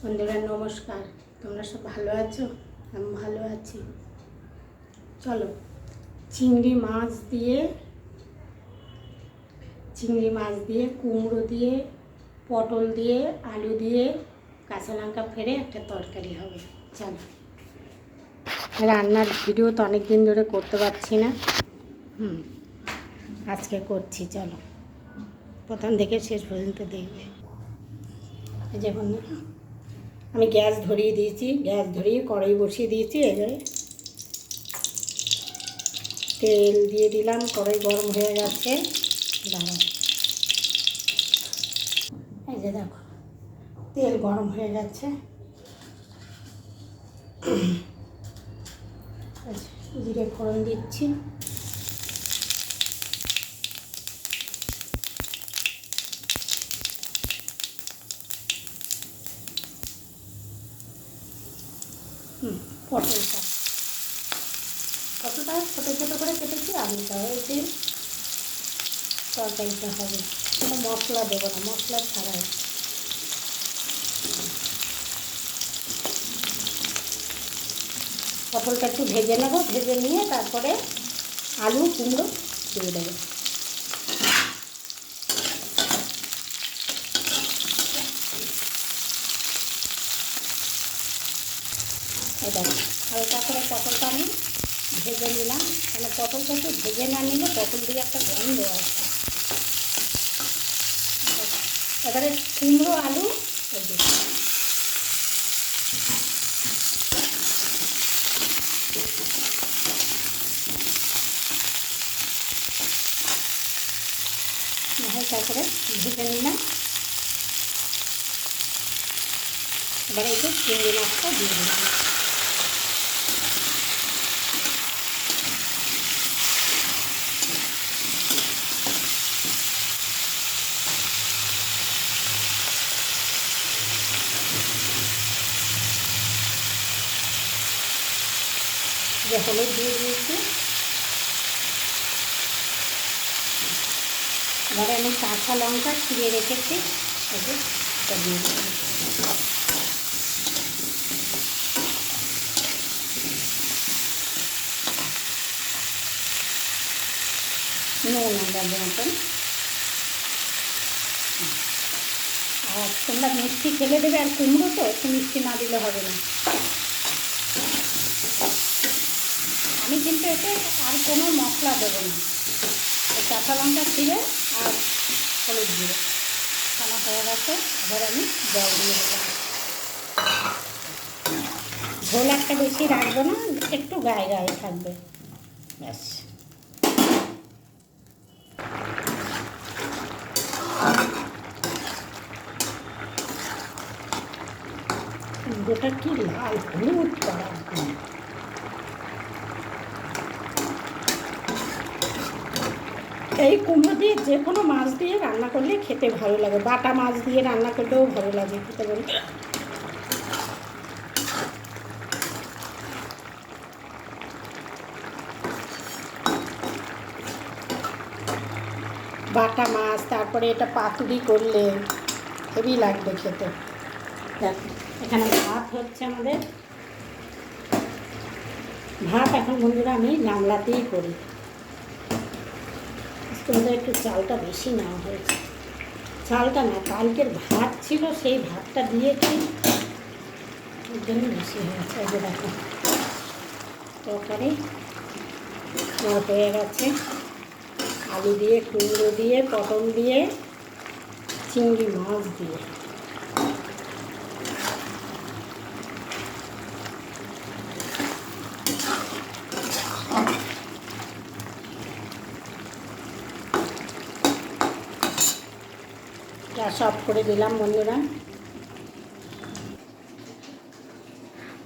বন্ধুরা নমস্কার, তোমরা সব ভালো আছো? আমি ভালো আছি। চলো চিংড়ি মাছ দিয়ে কুমড়ো দিয়ে পটল দিয়ে আলু দিয়ে কাঁচা লঙ্কা ফেলে একটা তরকারি হবে। চলো, রান্নার ভিডিও তো অনেক দিন ধরে করতে পারছি না, আজকে করছি। চলো প্রথম থেকে শেষ পর্যন্ত দেখবে। এই যে বন্ধুরা, আমি গ্যাস ধরিয়ে দিয়েছি, গ্যাস ধরিয়ে কড়াই বসিয়ে দিয়েছি। এবারে তেল দিয়ে দিলাম, কড়াই গরম হয়ে গেছে। দাঁড়াও, এই যে দেখো তেল গরম হয়ে গেছে। জিরে ফোড়ন দিচ্ছি, পটলটা ছোটো ছোটো করে কেটেছি। আলুটা এই যে তরকারিটা হবে, কোনো মশলা দেবো না, মশলা ছাড়াই। পটলটা একটু ভেজে নেবো, ভেজে নিয়ে তারপরে আলু কুমড়ো দিয়ে দেবো। এই দেখো হালকা করে পটলটা আমি ভেজে নিলাম, মানে পটলটা একটু ভেজে না নিলে পটল দিয়ে একটা গন্ধ আসে। এবারে কুমড়ো আলু হালকা করে ভেজে নিলাম। এবারে এই যে চিংড়ি মাছটা দিয়ে দিলাম। যে হলুদ দিয়ে দিয়েছি। এবারে আমি কাঁচা লঙ্কা ছিঁড়ে রেখেছি, এটা দিয়ে দিলাম। নুন আন্দাজ মতন। আর তোমরা মিষ্টি খেলে দেবে, আর কুমড়ো তো একটু মিষ্টি না দিলে হবে না। আমি কিন্তু এতে আর কোনো মশলা দেবো না, কাঁচা লঙ্কা ছিঁড়ে আর হলুদ দিয়ে ছানা হয়ে গেছে। এবার আমি জল দিয়ে দেবো। ঝোল একটা বেশি রাখবো না, একটু গায়ে গায়ে থাকবে, ব্যাস। গোটা কি লাল হলুদ করা। এই কুমড়ো দিয়ে যে কোনো মাছ দিয়ে রান্না করলে খেতে ভালো লাগে, বাটা মাছ দিয়ে রান্না করলেও ভালো লাগে খেতে বলতে। বাটা মাছ, তারপরে এটা পাতুরি করলে হেভি লাগবে খেতে। দেখো এখানে ভাত হচ্ছে আমাদের। ভাত এখন বন্ধুরা আমি গামলাতেই করি, তোমাদের একটু চালটা বেশি নেওয়া হয়েছে। চালটা না, কালকের ভাত ছিল, সেই ভাতটা দিয়েছি, ওর জন্য বেশি হয়েছে। এই যে দেখো তরকারি আমার হয়ে গেছে। আলু দিয়ে কুমড়ো দিয়ে পটল দিয়ে চিংড়ি মাছ দিয়ে। গ্যাস অফ করে দিলাম বন্ধুরা।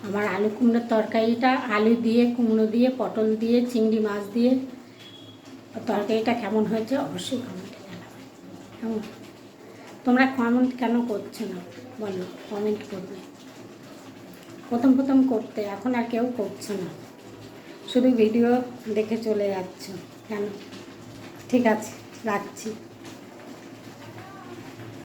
আমার আলু কুমড়োর তরকারিটা, আলু দিয়ে কুমড়ো দিয়ে পটল দিয়ে চিংড়ি মাছ দিয়ে তরকারিটা কেমন হয়েছে অবশ্যই কমেন্টে জানাবে। কেমন তোমরা কমেন্ট কেন করছো না বলো, কমেন্ট করবে। প্রথম প্রথম করতে, এখন আর কেউ করছে না, শুধু ভিডিও দেখে চলে যাচ্ছ কেন? ঠিক আছে, রাখছি।